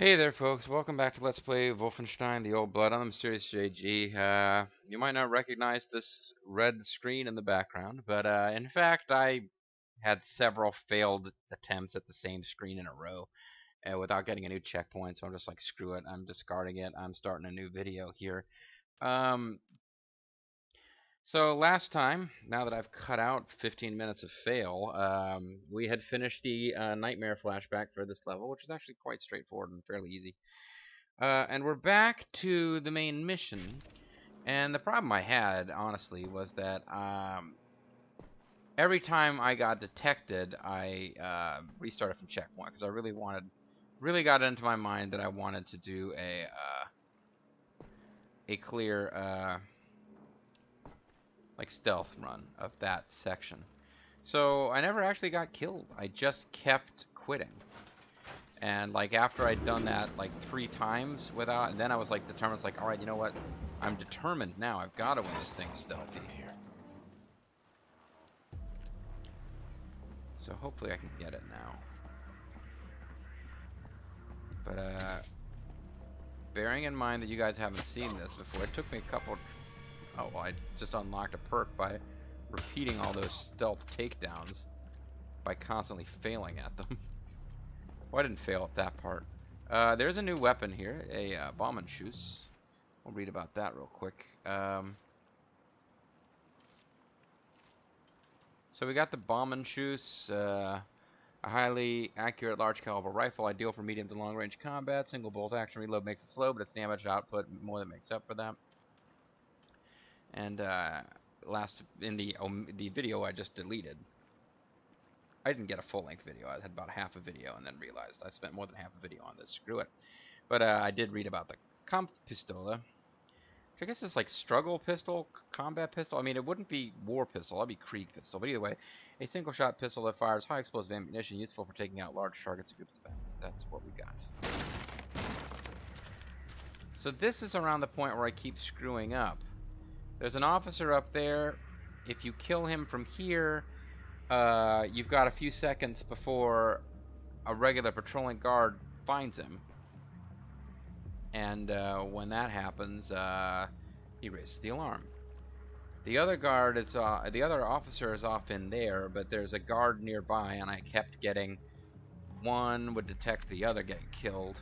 Hey there, folks. Welcome back to Let's Play Wolfenstein: The Old Blood. I'm the Mysterious JG. You might not recognize this red screen in the background, but in fact, I had several failed attempts at the same screen in a row without getting a new checkpoint, so I'm just like, screw it. I'm discarding it. I'm starting a new video here. Um, so last time, now that I've cut out 15 minutes of fail, we had finished the nightmare flashback for this level, which is actually quite straightforward and fairly easy. And we're back to the main mission. And the problem I had, honestly, was that every time I got detected, I restarted from checkpoint because I really got into my mind that I wanted to do a clear like stealth run of that section. So I never actually got killed. I just kept quitting. And like after I'd done that like 3 times without, and then I was like determined, like, all right, you know what? I'm determined now. I've got to win this thing stealthy. So hopefully I can get it now. But bearing in mind that you guys haven't seen this before, it took me a couple. Oh, well, I just unlocked a perk by repeating all those stealth takedowns by constantly failing at them. Well, I didn't fail at that part. There's a new weapon here, a bomb and shoes. We'll read about that real quick. So we got the bomb and shoes, a highly accurate large caliber rifle, ideal for medium to long range combat. Single bolt action reload makes it slow, but its damage output more than makes up for that. And last in the video I just deleted, I didn't get a full-length video. I had about half a video and then realized I spent more than half a video on this. Screw it. But I did read about the Kampfpistole, which I guess is like struggle pistol, combat pistol. I mean, it wouldn't be war pistol. That'd be Krieg pistol. But either way, a single-shot pistol that fires high explosive ammunition, useful for taking out large targets and groups of enemies. That's what we got. So this is around the point where I keep screwing up. There's an officer up there. If you kill him from here, you've got a few seconds before a regular patrolling guard finds him. And when that happens, he raises the alarm. The other guard is, the other officer is off in there, but there's a guard nearby, and I kept getting one would detect the other getting killed.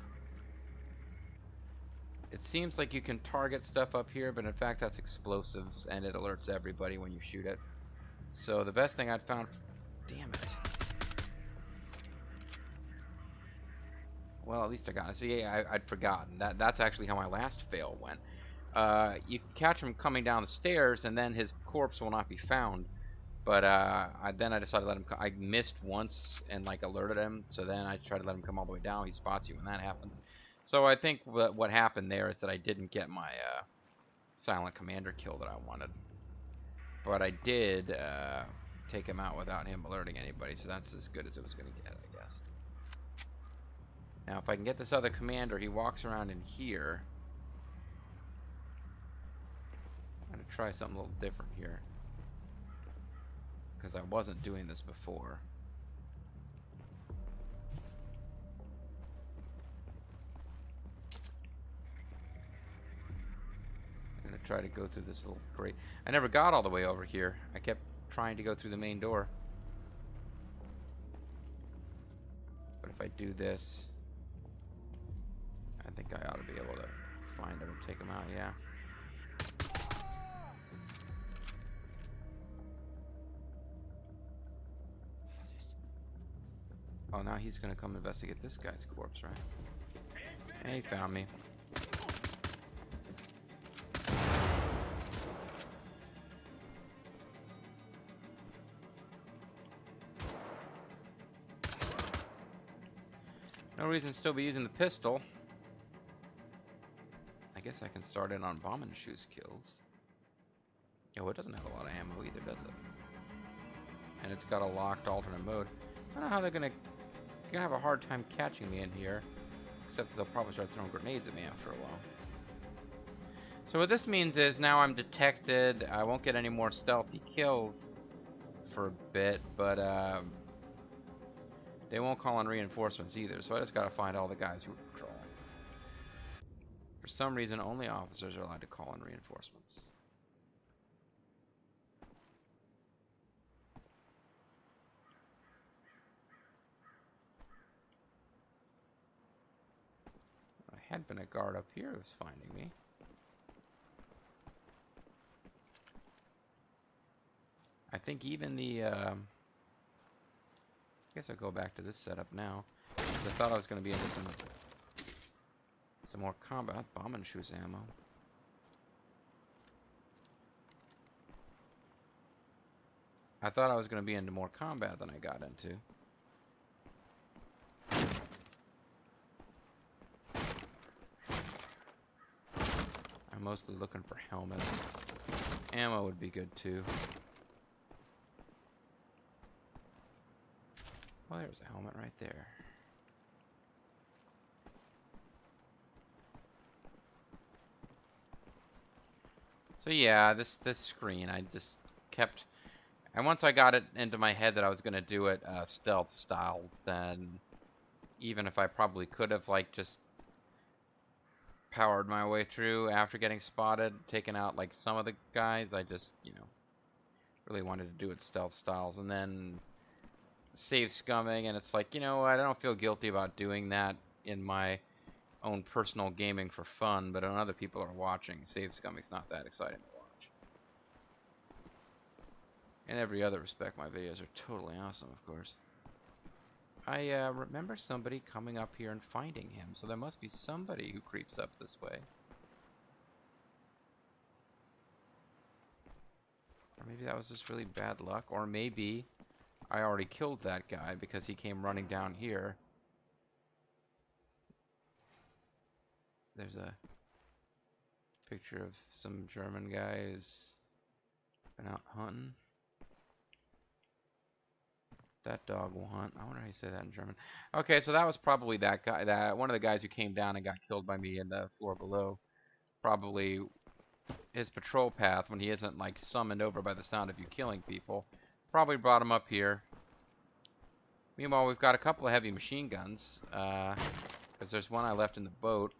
It seems like you can target stuff up here, but in fact that's explosives, and it alerts everybody when you shoot it. So the best thing I'd found... Damn it. Well, at least I got it. See, I'd forgotten. That's actually how my last fail went. You can catch him coming down the stairs, and then his corpse will not be found. But then I decided to let him... I missed once and like alerted him, so then I tried to let him come all the way down. He spots you when that happens. So I think what happened there is that I didn't get my silent commander kill that I wanted. But I did take him out without him alerting anybody, so that's as good as it was going to get, I guess. Now, if I can get this other commander, he walks around in here. I'm going to try something a little different here, because I wasn't doing this before. Try to go through this little grate. I never got all the way over here. I kept trying to go through the main door. But if I do this, I think I ought to be able to find him and take him out, yeah. Oh, now he's going to come investigate this guy's corpse, right? Hey, he found me. No reason to still be using the pistol. I guess I can start in on bomb and shoes kills. Oh, it doesn't have a lot of ammo either, does it? And it's got a locked alternate mode. I don't know how they're gonna have a hard time catching me in here, except that they'll probably start throwing grenades at me after a while. So what this means is now I'm detected. I won't get any more stealthy kills for a bit, but they won't call in reinforcements either, so I just gotta find all the guys who are patrolling. For some reason, only officers are allowed to call in reinforcements. I had been a guard up here who was finding me. I think even the, I guess I'll go back to this setup now. I thought I was going to be into some more combat. Bomb and shoes ammo. I thought I was going to be into more combat than I got into. I'm mostly looking for helmets. Ammo would be good too. Oh, there's a helmet right there. So yeah, this screen, I just kept... And once I got it into my head that I was going to do it stealth styles, then even if I probably could have, like, just powered my way through after getting spotted, taken out, like, some of the guys, I just, you know, really wanted to do it stealth styles. And then save scumming, and it's like, you know, I don't feel guilty about doing that in my own personal gaming for fun, but when other people are watching, save scumming's not that exciting to watch. In every other respect, my videos are totally awesome, of course. I remember somebody coming up here and finding him, so there must be somebody who creeps up this way. Or maybe that was just really bad luck, or maybe I already killed that guy because he came running down here. There's a picture of some German guy who's been out hunting. That dog will hunt. I wonder how you say that in German. Okay, so that was probably that guy. That one of the guys who came down and got killed by me in the floor below. Probably his patrol path when he isn't, like, summoned over by the sound of you killing people. Probably brought him up here. Meanwhile, we've got a couple of heavy machine guns. Because there's one I left in the boat.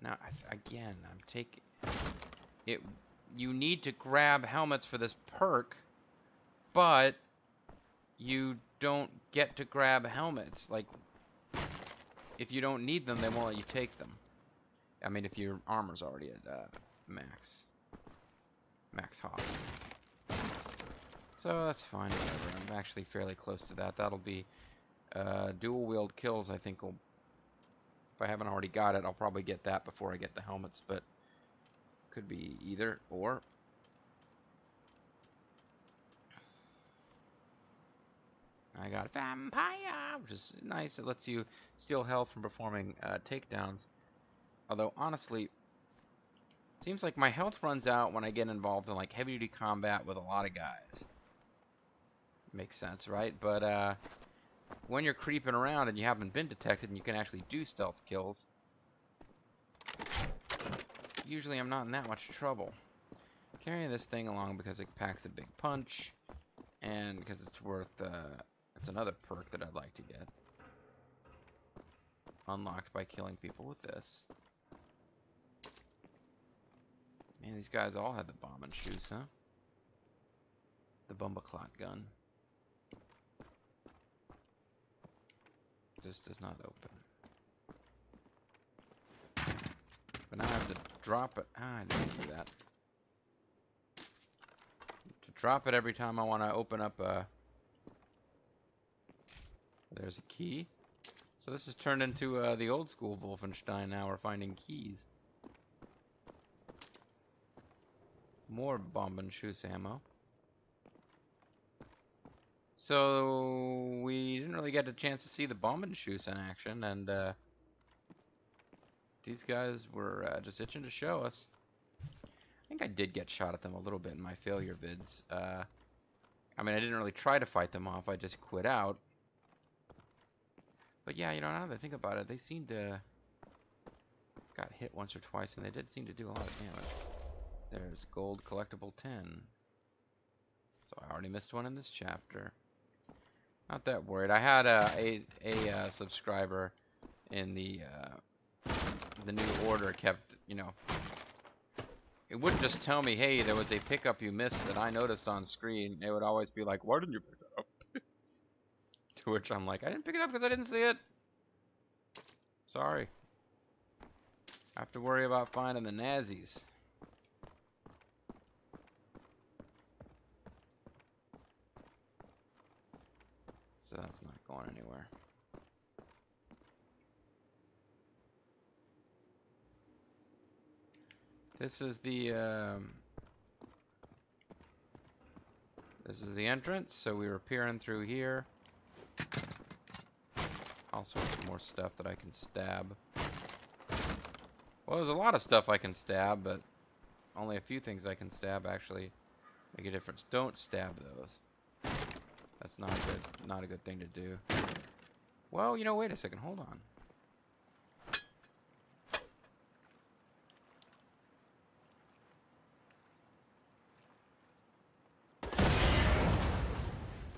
Now, again, I'm taking it. You need to grab helmets for this perk, but you don't get to grab helmets. Like, if you don't need them, they won't let you take them. I mean, if your armor's already at max hop. So that's fine, whatever. I'm actually fairly close to that. That'll be dual wield kills, I think. If I haven't already got it, I'll probably get that before I get the helmets, but could be either or. I got Vampire, which is nice. It lets you steal health from performing takedowns. Although, honestly, seems like my health runs out when I get involved in, like, heavy-duty combat with a lot of guys. Makes sense, right? But when you're creeping around and you haven't been detected and you can actually do stealth kills, usually I'm not in that much trouble. Carrying this thing along because it packs a big punch, and because it's worth, it's another perk that I'd like to get. Unlocked by killing people with this. Man, these guys all had the bomb and shoes, huh? The Bumbleclot gun. This does not open. But now I have to drop it. I didn't do that. To drop it every time I want to open up a... There's a key. So this has turned into the old school Wolfenstein now. We're finding keys. More bomb and shoes ammo. So we didn't really get a chance to see the bomb and shoes in action, and these guys were just itching to show us. I think I did get shot at them a little bit in my failure vids. I mean, I didn't really try to fight them off. I just quit out. But yeah, you know, now that I think about it, they seemed to got hit once or twice, and they did seem to do a lot of damage. There's gold collectible 10. So I already missed one in this chapter. Not that worried. I had a subscriber in the new order kept, you know, it wouldn't just tell me, hey, there was a pickup you missed that I noticed on screen. It would always be like, why didn't you pick it up? To which I'm like, I didn't pick it up because I didn't see it. Sorry. I have to worry about finding the Nazis. So that's not going anywhere. This is the entrance, so we were peering through here. All sorts of more stuff that I can stab. Well, there's a lot of stuff I can stab, but only a few things I can stab actually make a difference. Don't stab those. That's not a good thing to do. Well, you know, wait a second, hold on.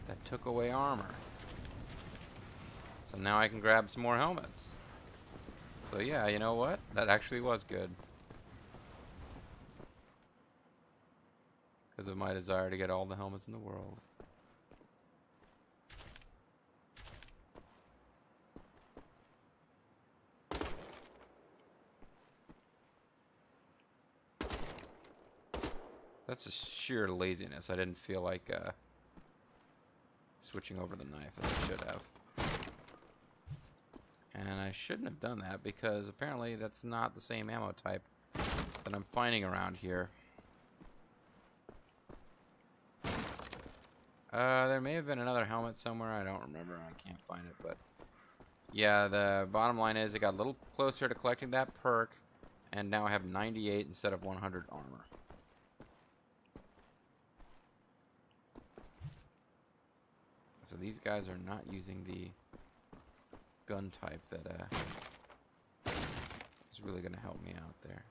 That took away armor. So now I can grab some more helmets. So yeah, you know what? That actually was good. Because of my desire to get all the helmets in the world. That's just sheer laziness. I didn't feel like switching over the knife as I should have. And I shouldn't have done that because apparently that's not the same ammo type that I'm finding around here. There may have been another helmet somewhere. I don't remember. I can't find it. But yeah, the bottom line is I got a little closer to collecting that perk. And now I have 98 instead of 100 armor. So these guys are not using the gun type that is really going to help me out there.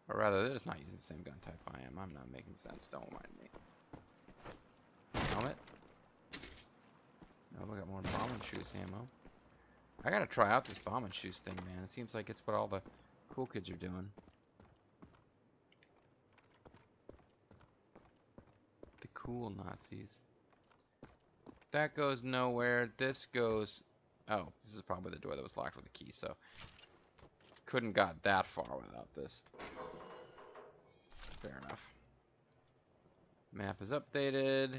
Or rather, they're just not using the same gun type I am. I'm not making sense. Don't mind me. Helmet. Oh, we got more bomb and shoes ammo. I gotta try out this bomb and shoes thing, man. It seems like it's what all the cool kids are doing. The cool Nazis. That goes nowhere. This goes... Oh, this is probably the door that was locked with a key, so... Couldn't got that far without this. Fair enough. Map is updated.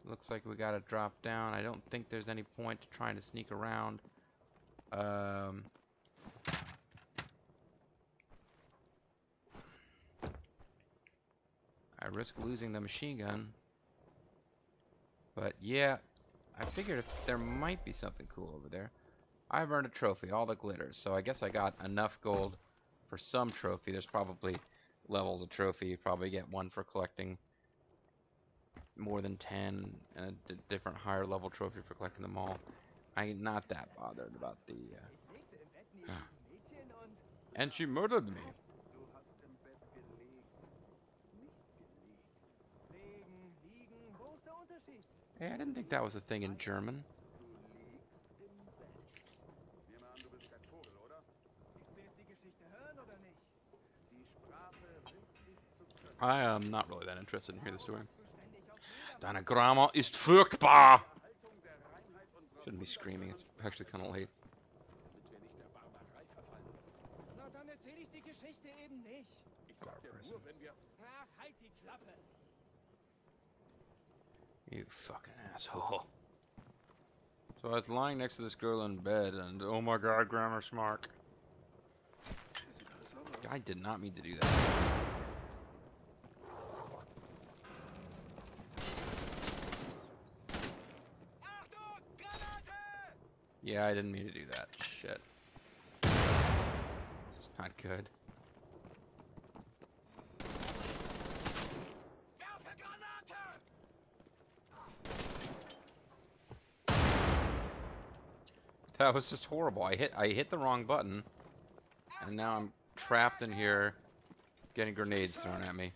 Looks like we gotta drop down. I don't think there's any point to trying to sneak around. I risk losing the machine gun. But yeah, I figured there might be something cool over there. I've earned a trophy, all the glitters. So I guess I got enough gold for some trophy. There's probably levels of trophy. You probably get one for collecting more than 10 and a different higher level trophy for collecting them all. I'm not that bothered about the and she murdered me. Hey, I didn't think that was a thing in German. I am not really that interested in hearing the story. Deine Grammar ist furchtbar! Shouldn't be screaming, it's actually kind of late. You fucking asshole. So I was lying next to this girl in bed, and oh my god, grammar smart. I did not mean to do that. Yeah, I didn't mean to do that. Shit. It's not good. That was just horrible. I hit the wrong button, and now I'm trapped in here getting grenades thrown at me.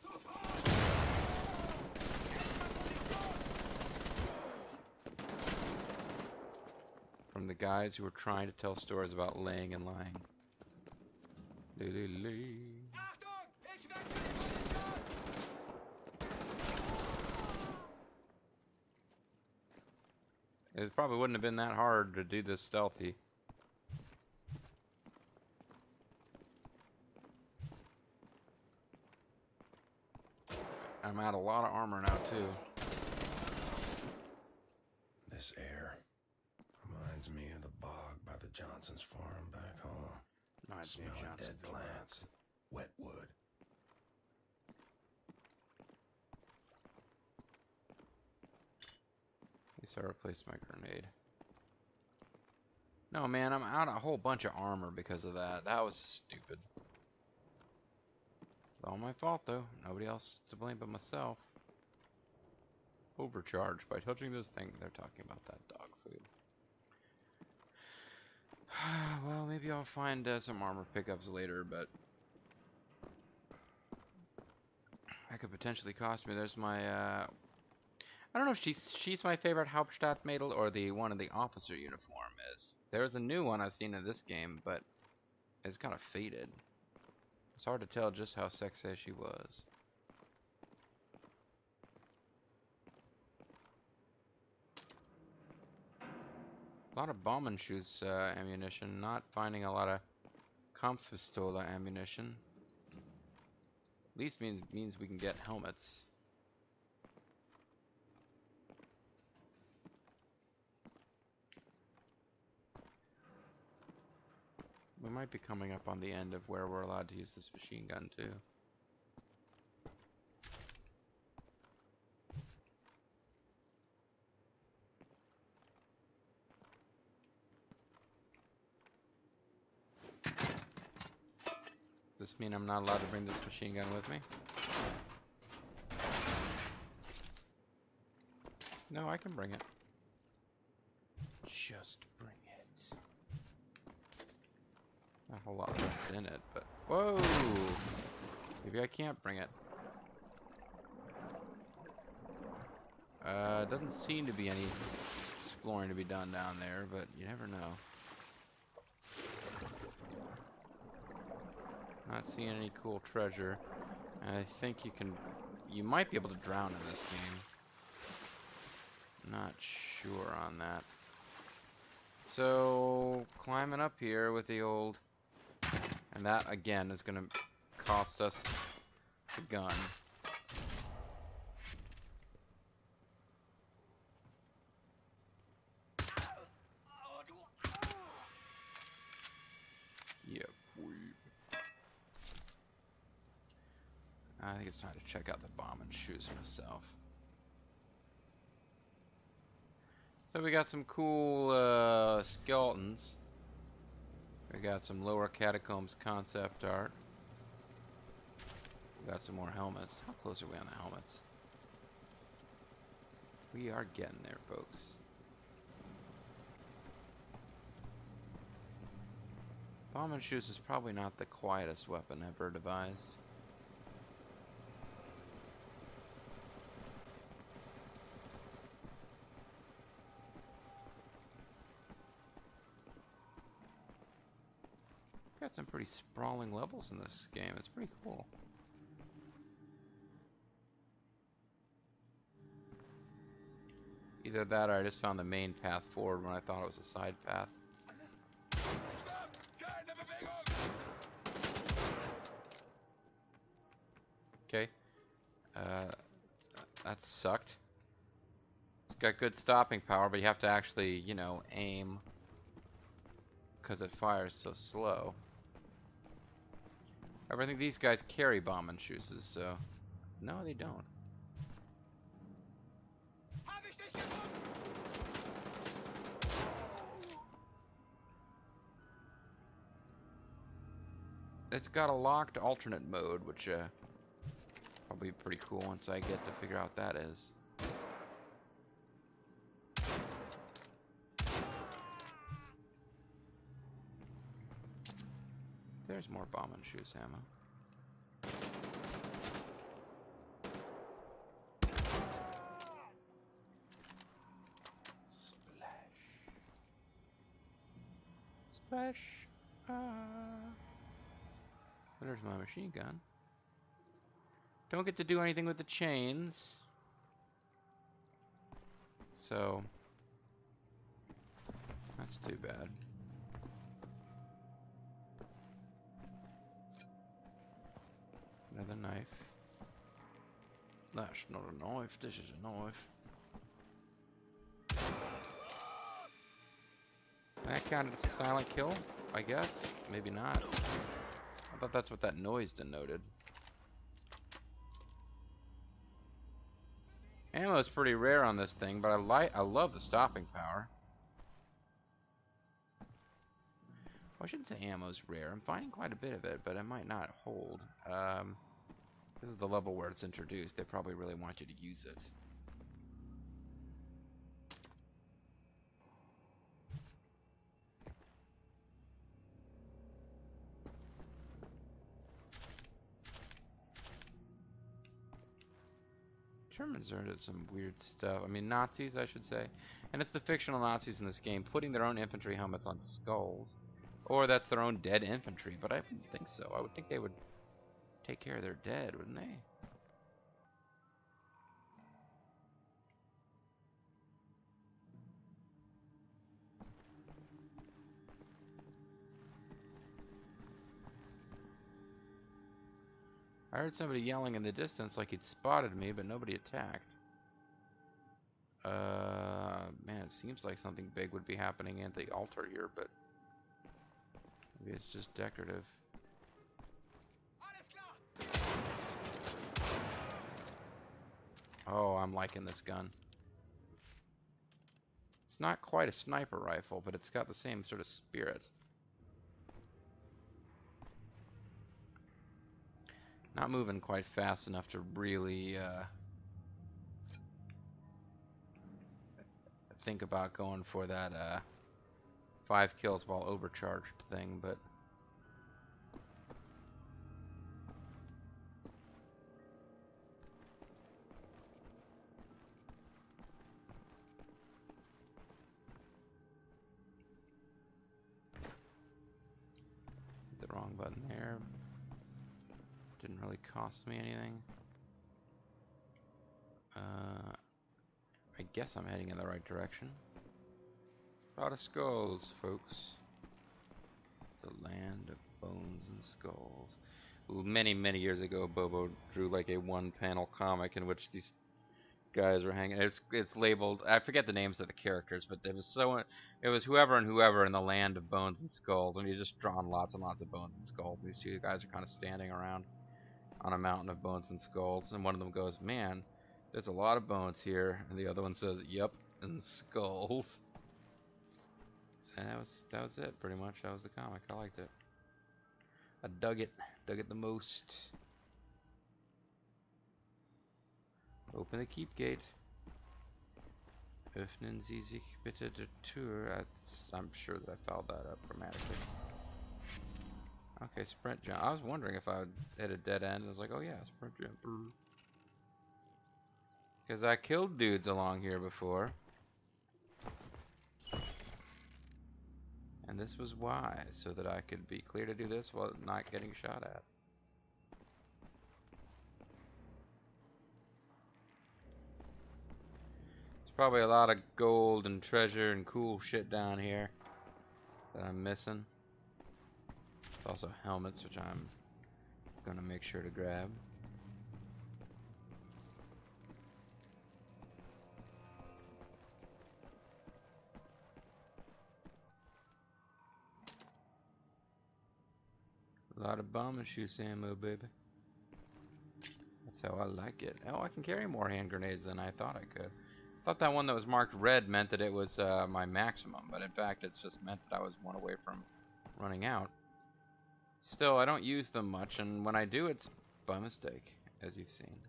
from the guys who were trying to tell stories about laying and lying. It probably wouldn't have been that hard to do this stealthy. I'm out a lot of armor now, too. This air reminds me of the bog by the Johnson's farm back home. Smell of dead plants, wet wood. At least I replaced my grenade. No, man, I'm out a whole bunch of armor because of that. That was stupid. It's all my fault, though. Nobody else to blame but myself. Overcharged by touching this thing. They're talking about that dog food. Well, maybe I'll find some armor pickups later, but that could potentially cost me. There's my, I don't know if she's my favorite Hauptstadtmädel or the one in the officer uniform is. There's a new one I've seen in this game, but it's kind of faded. It's hard to tell just how sexy she was. A lot of bomb and shoots ammunition, not finding a lot of Kampfpistole ammunition. At least means we can get helmets. We might be coming up on the end of where we're allowed to use this machine gun too. Does this mean I'm not allowed to bring this machine gun with me? No, I can bring it. Just bring it. Not a whole lot left in it, but... Whoa! Maybe I can't bring it. Doesn't seem to be any exploring to be done down there, but you never know. Not seeing any cool treasure. And I think you might be able to drown in this game. Not sure on that. So, climbing up here with the old... And that, again, is going to cost us the gun. Yep. I think it's time to check out the bomb and shoes myself. So we got some cool skeletons. We got some lower catacombs concept art. We got some more helmets. How close are we on the helmets? We are getting there, folks. Bomb and shoes is probably not the quietest weapon ever devised. Got some pretty sprawling levels in this game. It's pretty cool. Either that or I just found the main path forward when I thought it was a side path. Okay. That sucked. It's got good stopping power, but you have to actually, you know, aim. Because it fires so slow. I think these guys carry bomb and shoes, so... No, they don't. It's got a locked alternate mode, which probably pretty cool once I get to figure out what that is. There's more bomb and shoes ammo. Splash. Flesh. There's my machine gun. Don't get to do anything with the chains. So, that's too bad. Another knife. That's not a knife, this is a knife. That counted as a silent kill, I guess. Maybe not. I thought that's what that noise denoted. Ammo is pretty rare on this thing, but I love the stopping power. Well, I shouldn't say ammo's rare. I'm finding quite a bit of it, but it might not hold. This is the level where it's introduced. They probably really want you to use it. Germans are into some weird stuff. I mean, Nazis, I should say. And it's the fictional Nazis in this game putting their own infantry helmets on skulls. Or that's their own dead infantry, but I wouldn't think so. I would think they would take care of their dead, wouldn't they? I heard somebody yelling in the distance like he'd spotted me, but nobody attacked. Man, it seems like something big would be happening at the altar here, but maybe it's just decorative. Oh, I'm liking this gun. It's not quite a sniper rifle, but it's got the same sort of spirit. Not moving quite fast enough to really think about going for that 5 kills while overcharged thing, but hit the wrong button there. Didn't really cost me anything. I guess I'm heading in the right direction. A lot of skulls, folks. The land of bones and skulls. Many, many years ago, Bobo drew like a one-panel comic in which these guys were hanging. It's labeled. I forget the names of the characters, but it was whoever and whoever in the land of bones and skulls, and you just drawn lots and lots of bones and skulls. These two guys are kind of standing around on a mountain of bones and skulls, and one of them goes, "Man, there's a lot of bones here," and the other one says, "Yep, and skulls." And that was it, pretty much. That was the comic. I liked it. I dug it the most. Open the keep gate. Öffnen Sie sich bitte die Tür. I'm sure that I fouled that up grammatically. Okay, sprint jump. I was wondering if I would hit a dead end. I was like, oh yeah, sprint jump. Because I killed dudes along here before. And this was why, so that I could be clear to do this while not getting shot at. There's probably a lot of gold and treasure and cool shit down here that I'm missing. There's also helmets, which I'm gonna make sure to grab. A lot of bomb and shoot ammo, baby. That's how I like it. Oh, I can carry more hand grenades than I thought I could. I thought that one that was marked red meant that it was my maximum, but in fact it's just meant that I was one away from running out. Still, I don't use them much, and when I do, it's by mistake, as you've seen.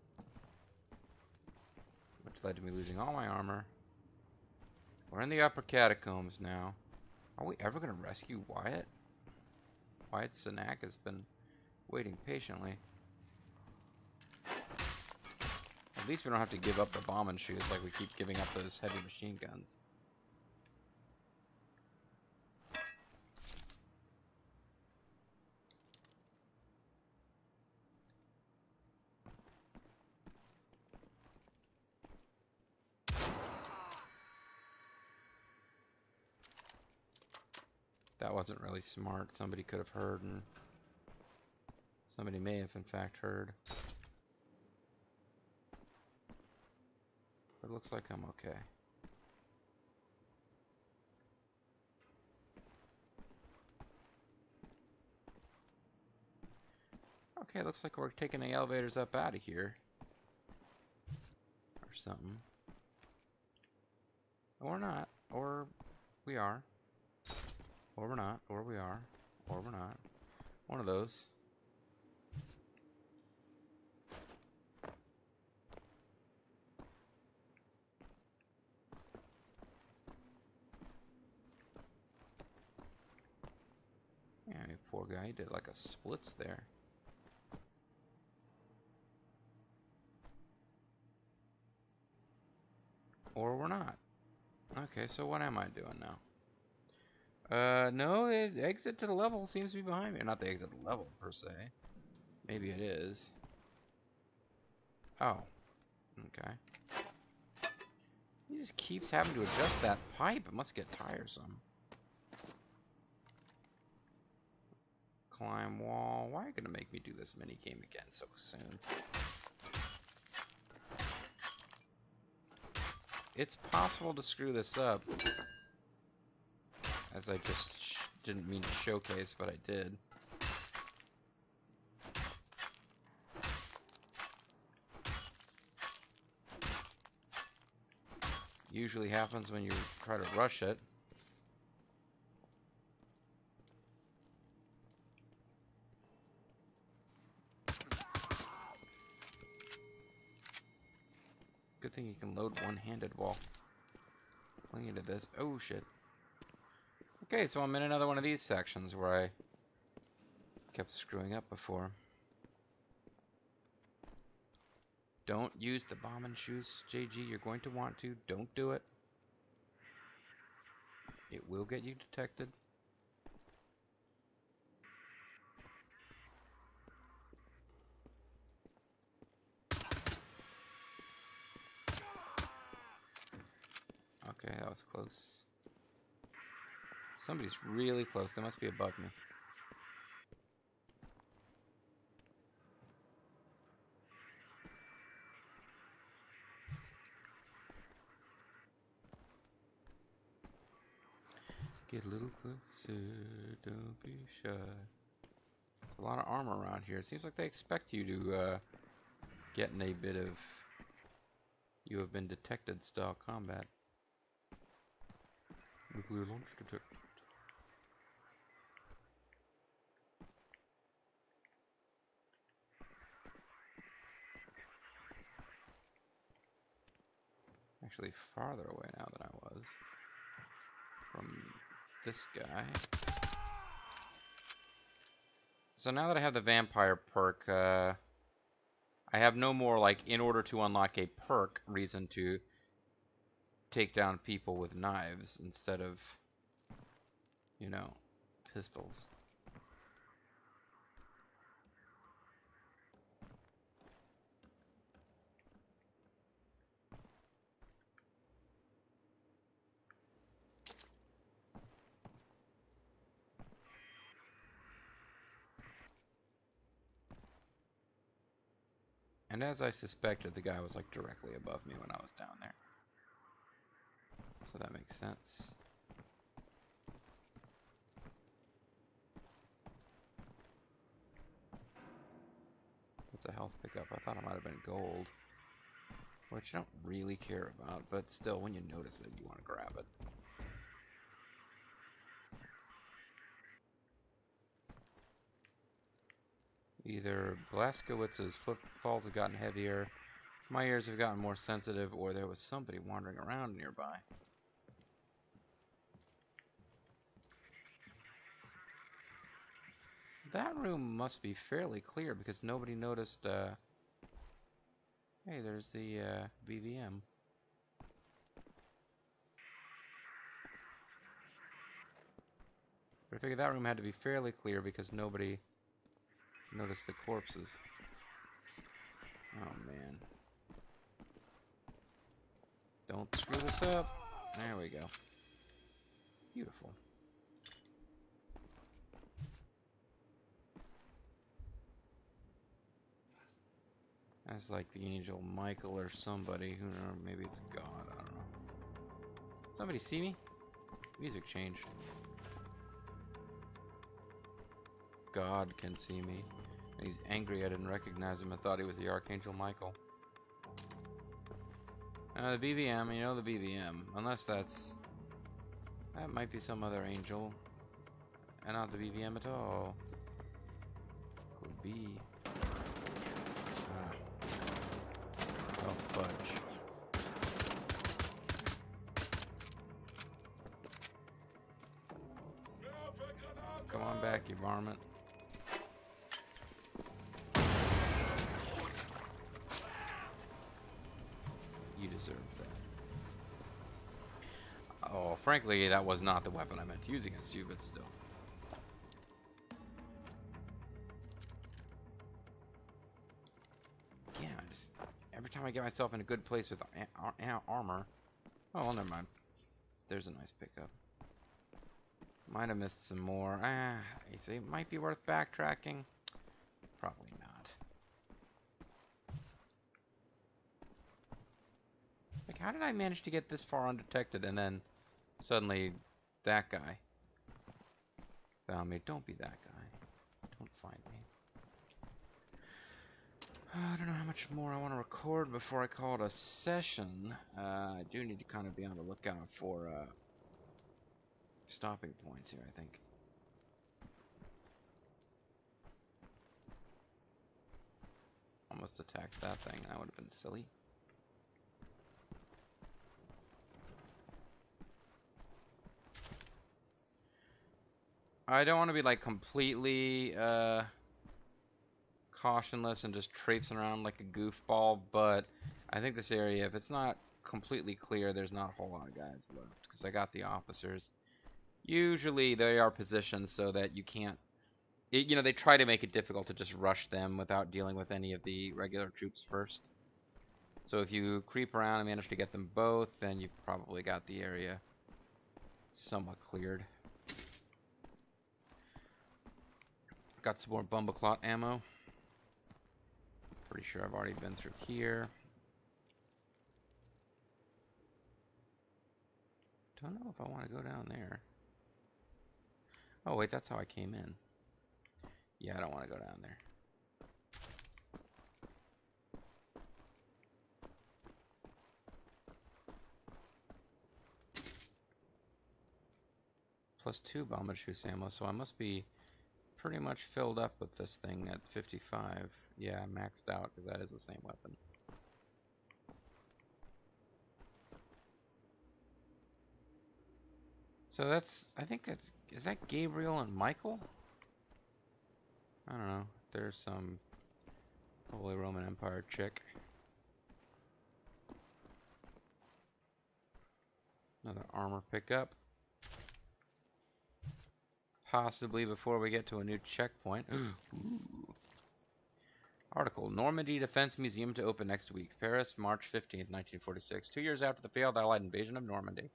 Which led to me losing all my armor. We're in the upper catacombs now. Are we ever going to rescue Wyatt? Wyatt Cenac has been waiting patiently. At least we don't have to give up the bomb and shoes like we keep giving up those heavy machine guns. That wasn't really smart. Somebody could have heard, and somebody may have in fact heard. But it looks like I'm okay. Okay, looks like we're taking the elevators up out of here. Or something. Or not. Or we are. Or we're not. Or we are. Or we're not. One of those. Yeah, poor guy. He did like a splits there. Or we're not. Okay, so what am I doing now? No, the exit to the level seems to be behind me. Not the exit to the level, per se. Maybe it is. Oh. Okay. He just keeps having to adjust that pipe. It must get tiresome. Climb wall. Why are you gonna make me do this mini game again so soon? It's possible to screw this up. As I just didn't mean to showcase, but I did. Usually happens when you try to rush it. Good thing you can load one-handed while clinging to this. Oh shit. Okay, so I'm in another one of these sections where I kept screwing up before. Don't use the bomb and shoes, JG. You're going to want to. Don't do it. It will get you detected. Okay, that was close. Somebody's really close. They must be above me. Get a little closer, don't be shy. There's a lot of armor around here. It seems like they expect you to get in a bit of "you have been detected" style combat. Nuclear launch detected. Actually farther away now than I was from this guy. So now that I have the vampire perk, I have no more, like, in order to unlock a perk reason to take down people with knives instead of, you know, pistols. And as I suspected, the guy was like directly above me when I was down there. So that makes sense. What's a health pickup? I thought it might have been gold. Which I don't really care about, but still, when you notice it, you want to grab it. Either Blaskowitz's footfalls have gotten heavier, my ears have gotten more sensitive, or there was somebody wandering around nearby. That room must be fairly clear because nobody noticed, hey, there's the, BVM. But I figured that room had to be fairly clear because nobody noticed the corpses. Oh, man. Don't screw this up. There we go. Beautiful. As like the angel Michael or somebody. Who knows? Maybe it's God. I don't know. Somebody see me? Music changed. God can see me. And he's angry I didn't recognize him. I thought he was the Archangel Michael. The BVM, you know the BVM. Unless that might be some other angel. And not the BVM at all. Could be. Oh, fudge. Come on back, you varmint. You deserve that. Oh, frankly, that was not the weapon I meant to use against you, but still. Yeah, every time I get myself in a good place with armor. Oh, well, never mind. There's a nice pickup. Might have missed some more. You see, it might be worth backtracking. Probably not. Like, how did I manage to get this far undetected and then suddenly that guy found me? Don't be that guy. Don't find me. I don't know how much more I want to record before I call it a session. I do need to kind of be on the lookout for stopping points here, I think. Almost attacked that thing. That would have been silly. I don't want to be like completely cautionless and just traipsing around like a goofball, but I think this area, if it's not completely clear, there's not a whole lot of guys left, because I got the officers. Usually they are positioned so that you can't, you know, they try to make it difficult to just rush them without dealing with any of the regular troops first. So if you creep around and manage to get them both, then you've probably got the area somewhat cleared. Got some more Bumbleclot ammo. Pretty sure I've already been through here. Don't know if I want to go down there. Oh wait, that's how I came in. Yeah, I don't want to go down there. +2 bomber juice ammo, so I must be pretty much filled up with this thing at 55. Yeah, maxed out, because that is the same weapon. So that's, I think that's, is that Gabriel and Michael? I don't know. There's some Holy Roman Empire chick. Another armor pickup. Possibly before we get to a new checkpoint. Ooh. Article: Normandy Defense Museum to open next week. Paris, March 15th, 1946. 2 years after the failed Allied invasion of Normandy.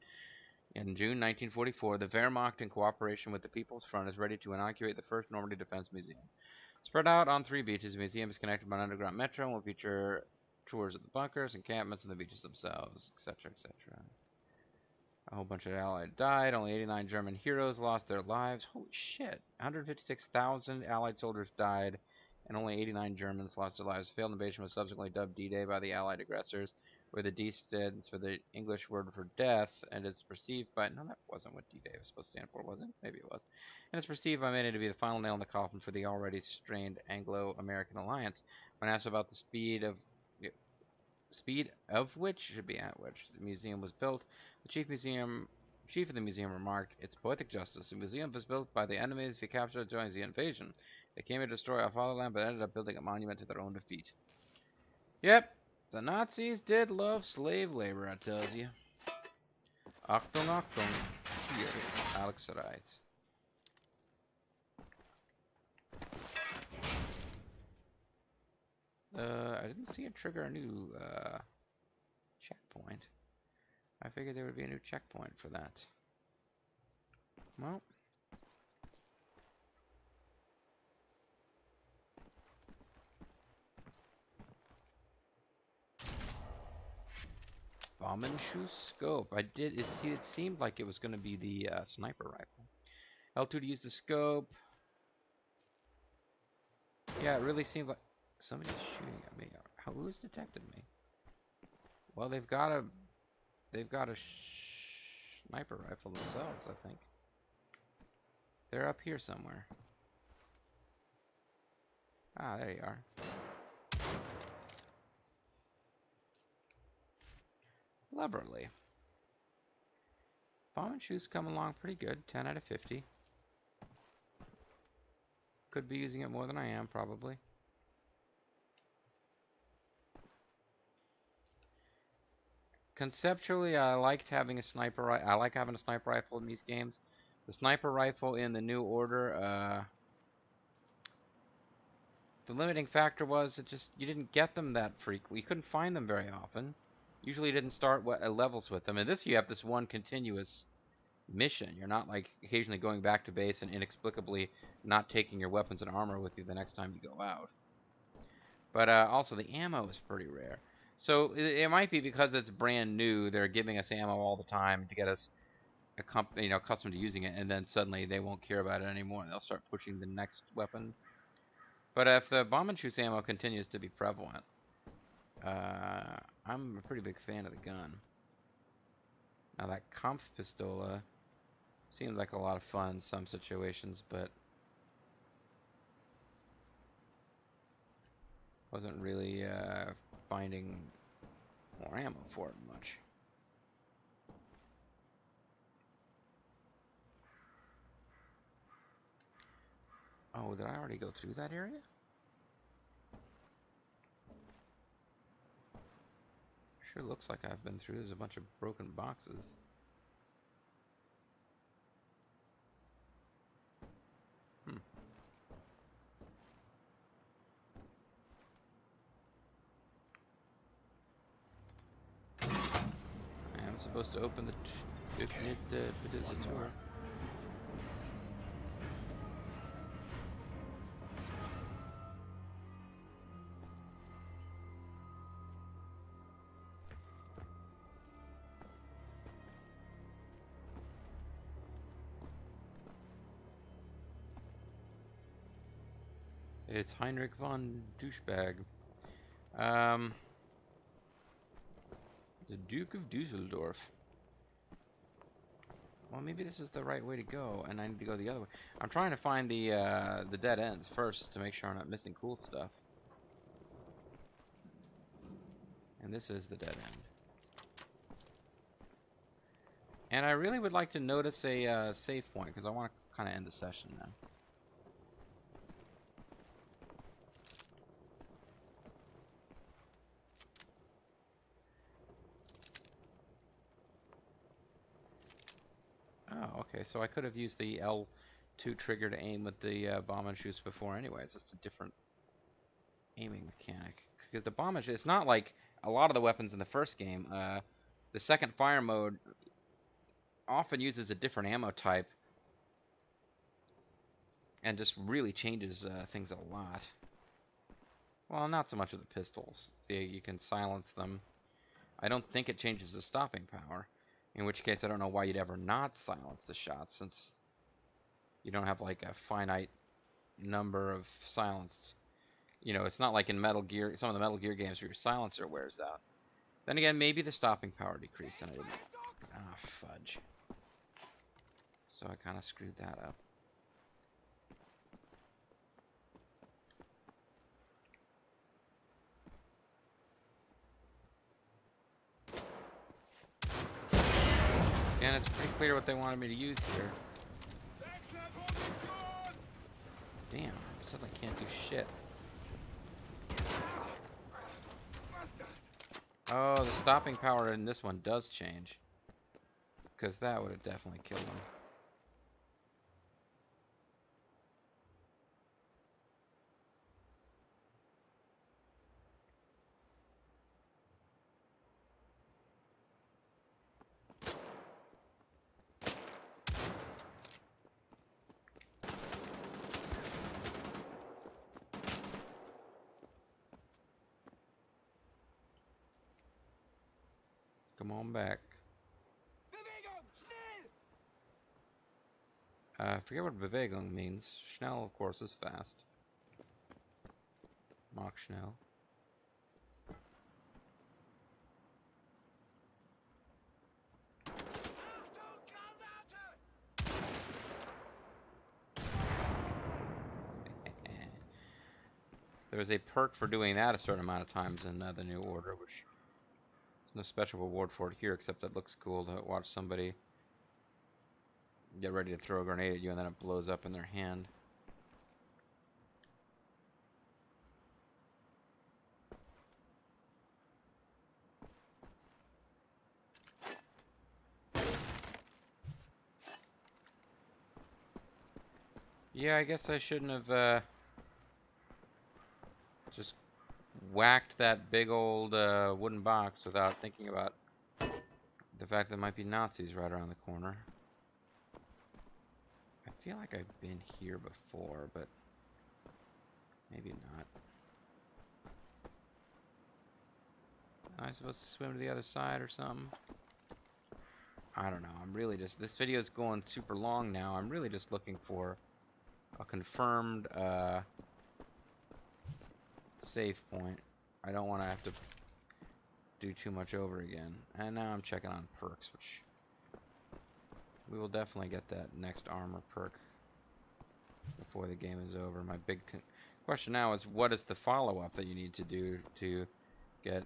In June 1944, the Wehrmacht, in cooperation with the People's Front, is ready to inaugurate the first Normandy Defense Museum. Spread out on 3 beaches, the museum is connected by an underground metro and will feature tours of the bunkers, encampments, and the beaches themselves, etc., etc. A whole bunch of Allied died. Only 89 German heroes lost their lives. Holy shit. 156,000 Allied soldiers died, and only 89 Germans lost their lives. The failed invasion was subsequently dubbed D-Day by the Allied aggressors, where the D stands for the English word for death, and it's perceived by... No, that wasn't what D-Day was supposed to stand for, was it? Maybe it was. And it's perceived by many to be the final nail in the coffin for the already strained Anglo-American alliance. When asked about the speed of which should be at which the museum was built, the chief of the museum remarked, "It's poetic justice. The museum was built by the enemies we captured during the invasion. They came to destroy our fatherland, but ended up building a monument to their own defeat." Yep, the Nazis did love slave labor, I tells you. Achtung, Achtung. Here, Alex writes. I didn't see it trigger a new checkpoint. I figured there would be a new checkpoint for that. Well. Bomb and shoe scope. It seemed like it was going to be the sniper rifle. L2 to use the scope. Yeah, it really seemed like somebody's shooting at me. Who's detected me? Well, they've got a sniper rifle themselves, I think. They're up here somewhere. Ah, there you are. Lovely. Bomb and shoes coming along pretty good. 10 out of 50. Could be using it more than I am, probably. Conceptually, I liked having a sniper. I like having a sniper rifle in these games. The sniper rifle in the New Order, the limiting factor was you didn't get them that frequently. You couldn't find them very often. Usually, you didn't start levels with them. And this, you have this one continuous mission. You're not like occasionally going back to base and inexplicably not taking your weapons and armor with you the next time you go out. But also, the ammo is pretty rare. So it might be because it's brand new. They're giving us ammo all the time to get us, accustomed to using it, and then suddenly they won't care about it anymore. And they'll start pushing the next weapon. But if the bomb and choose ammo continues to be prevalent, I'm a pretty big fan of the gun. Now that Kampfpistole seems like a lot of fun in some situations, but wasn't really finding more ammo for it much. Oh, did I already go through that area? Sure looks like I've been through. There's a bunch of broken boxes. I am supposed to open the door. It's Heinrich von Douchebag. The Duke of Dusseldorf. Well, maybe this is the right way to go, and I need to go the other way. I'm trying to find the dead ends first to make sure I'm not missing cool stuff. And this is the dead end. And I really would like to notice a save point, because I want to kind of end the session now. Oh, okay, so I could have used the L2 trigger to aim with the bomb and shoots before anyway. It's just a different aiming mechanic. Because the bomb and shoot, it's not like a lot of the weapons in the first game. The second fire mode often uses a different ammo type and just really changes things a lot. Well, not so much with the pistols. You can silence them. I don't think it changes the stopping power. In which case, I don't know why you'd ever not silence the shot, since you don't have like a finite number of silence. You know, it's not like in Metal Gear, some of the Metal Gear games where your silencer wears out. Then again, maybe the stopping power decreased, and I didn't. Ah, fudge. So I kind of screwed that up. And it's pretty clear what they wanted me to use here. Damn, suddenly can't do shit. Oh, the stopping power in this one does change. Because that would have definitely killed him. Come on back. I forget what Bewegung means. Schnell, of course, is fast. Mach schnell. There was a perk for doing that a certain amount of times in the New Order, which there's no special reward for it here, except that it looks cool to watch somebody get ready to throw a grenade at you and then it blows up in their hand. Yeah, I guess I shouldn't have just whacked that big old wooden box without thinking about the fact there might be Nazis right around the corner. I feel like I've been here before, but maybe not. Am I supposed to swim to the other side or something? I don't know. I'm really just... This video is going super long now. I'm really just looking for a confirmed save point. I don't want to have to do too much over again. And now I'm checking on perks, which we will definitely get that next armor perk before the game is over. My big question now is, what is the follow-up that you need to do to get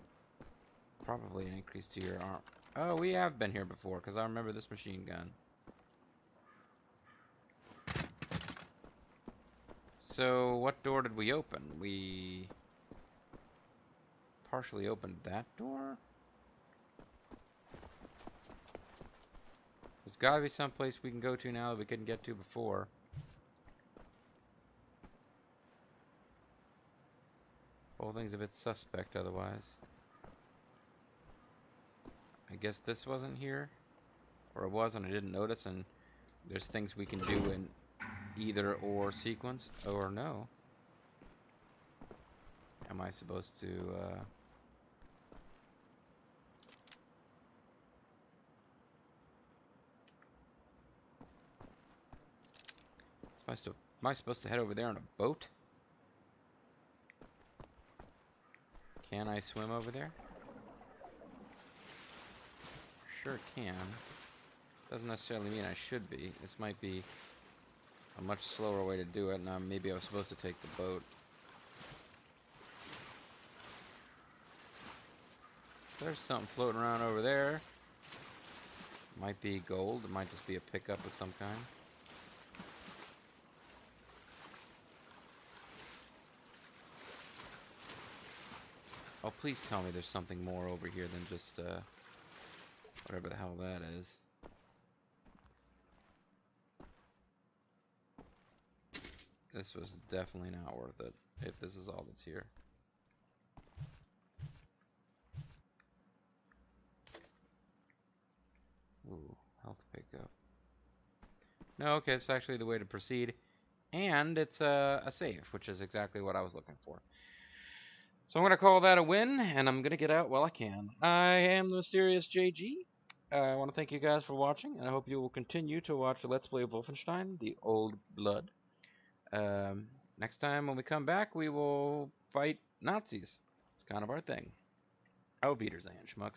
probably an increase to your arm? Oh, we have been here before, because I remember this machine gun. So, what door did we open? We partially opened that door? There's gotta be some place we can go to now that we couldn't get to before. Whole thing's a bit suspect otherwise. I guess this wasn't here. Or it was and I didn't notice, and there's things we can do in either or sequence. Or no. Am I supposed to, Am I supposed to head over there on a boat? Can I swim over there? Sure can. Doesn't necessarily mean I should be. This might be a much slower way to do it. Now maybe I was supposed to take the boat. There's something floating around over there. Might be gold. It might just be a pickup of some kind. Oh, please tell me there's something more over here than just, whatever the hell that is. This was definitely not worth it, if this is all that's here. Ooh, health pickup. No, okay, it's actually the way to proceed. And it's a save, which is exactly what I was looking for. So I'm going to call that a win, and I'm going to get out while I can. I am the Mysterious JG. I want to thank you guys for watching, and I hope you will continue to watch the Let's Play of Wolfenstein, The Old Blood. Next time when we come back, we will fight Nazis. It's kind of our thing. Auf Wiedersehen, schmucks.